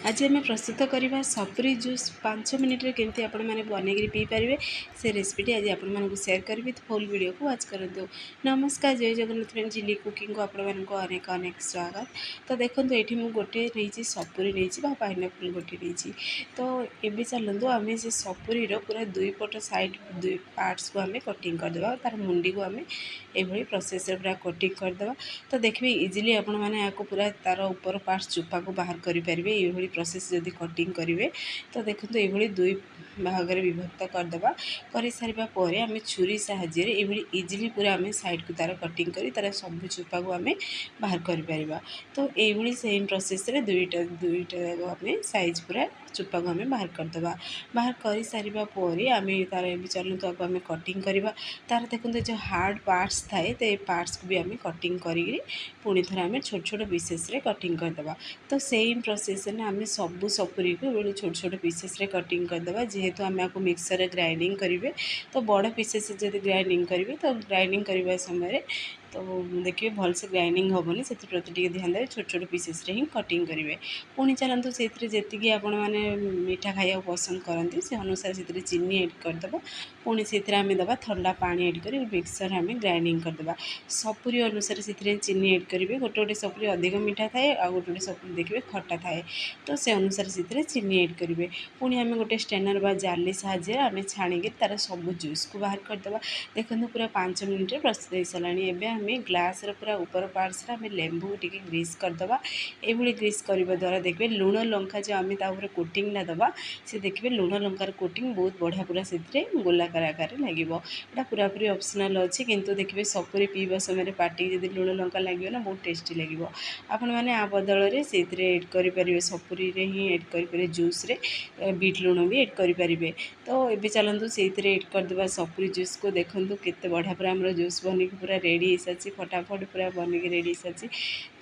आज आम प्रस्तुत करवा सपुरी जूस 5 मिनिट रे केमती आपण मैंने बनईक पी पारे से रेसिपीटी आज आपण सेयार करी। तो फुल वीडियो को वाच करूँ। नमस्कार, जय जगन्नाथ फ्रेंड, झिल्ली कुकिंग को आपण अनेक अनेक स्वागत। तो देखो ये मुझे गोटे नहीं सपुरी नहीं पाइनएप्पल गोटे नहीं। तो ये चलतु आम से सपुरी पूरा दुई पट साइड दुई पार्ट्स को आम कटिंग करदे तार मुंडी को आम ये प्रोसेस पूरा कटिंग करदे। तो देखिए इजिली आपण मैंने पूरा तार ऊपर पार्ट्स चुपा को बाहर करेंगे ये प्रोसेस जदि कटिंग करेंगे। तो देखो ये दुई भाग में विभक्त करदे कर सारा आम छुरी साहाय्य ये इजिली पूरा आम साइड को तार कटिंग कर तार सब चुपा को आम बाहर कर। तो ये सेम प्रोसेस दुईटा दुईटा आम साइज पूरा चुपा को आम बाहर करदे। बाहर कर सारा आम तार चलतु आपको आम कटिंग करवा। तार देखते जो हार्ड पार्ट्स थाए तो ये पार्ट्स को भी आम कटिंग करी पुणी थे आम छोट छोट पीसेस रे कटिंग करदे। तो सेम प्रोसेस ने आम सब सपुरी को छोट छोट पीसेस रे कटिंग करदे। जेहेतु आम आपको मिक्सर ग्राइंडिंग करेंगे तो बड़ पीसेस जब ग्राइंडिंग करेंगे तो ग्राइंडिंग करने समय तो देखिए भल से ग्राइंडिंग हेनी से प्रति ध्यान देवे छोट छोट पीसेस रे ही कटिंग करेंगे। पुणी चलतु से जी आपण मैंने मीठा खाया पसंद करती से अनुसार से चीनी एड करदे। पुणी से आम दबा ठंडा पानी एड कर मिक्सर आम ग्राइंडिंग करदे। सपुरी अनुसार से चीनी एड करेंगे। गोटे गोटे सपुरी अधिक मीठा थाए आ गोटे गोटे सपुरी देखिए खट्टा थाए तो से अनुसार से चीनी एड करेंगे। पुणी आम गोटे स्टेनर बा जाली साहाय्य आम छाणिक तार सब जूस को बाहर करदे। देखो पूरा 5 मिनिट प्रस्तुत हो सारा। एवं आम ग्लास पूरा ऊपर पार्ट्स आम लेंबू टी ग्रीस करदे। ये ग्रीस करने द्वारा देखिए लुण लंका जो आम तापर कोटिंग दबा से देखिए लुण लंकार कोटिंग बहुत बढ़िया पूरा से गोलाकार आकार लगे। यहाँ पूरा पूरी ऑप्शनल अच्छी किंतु देखिए सपुरी पीवा समय पार्टी जब लुण लंका लगे ना बहुत टेस्टी लगे। आपण मैंने आ बदल से एड करेंगे सपुरी ही एड करेंगे जूस रे बीट लुण भी एड करेंगे। तो ये चलतु से एड करदे सपुरी जूस को देखूँ केते बढ़िया पूरा आम जूस बनिक पूरा रेडी हो सारी फटाफट पूरा बनिक रेडी हो सारी।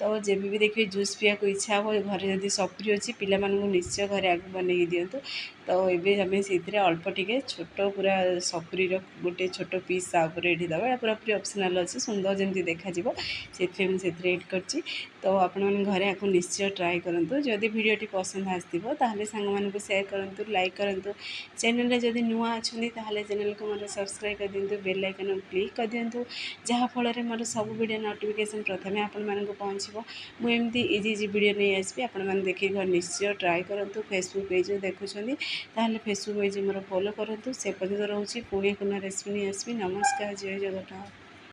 तो जब भी देखिए जूस पीवा को इच्छा हो घर जब सपुरी अच्छी पिला निश्चय घर आगे बनई दिंतु। तो ये आम से अल्प टिके छोट पूरा सपुरी गोटे छोट पीस ये दबा पूरा पूरी ऑप्शनल अच्छी सुंदर जमी देखा से मुझे एड कर। तो आपण मैंने घरे आपको निश्चय ट्राए करूँ। जदि वीडियोटी पसंद आसो ताहले सांग मानक शेयर करूँ लाइक करूँ। चैनल जदि नुआ अच्छा ताहले चैनल को मोर सब्सक्राइब कर दिंतु बेल आइकन क्लिक कर दिंतु जहाँफल मोर सब वीडियो नोटिफिकेशन प्रथम आपण मानक पहुँचो। मुझे इजी इजी वीडियो नहीं आसबि आपण मैंने देखिए घर निश्चय ट्राए करूँ। फेसबुक पेज देखुं ताहले फेसबुक पेज मोर फॉलो करूँ। से पर्यंत रोचे पुणी को रेसिपी नहीं आसबि। नमस्कार, जय जगन्नाथ।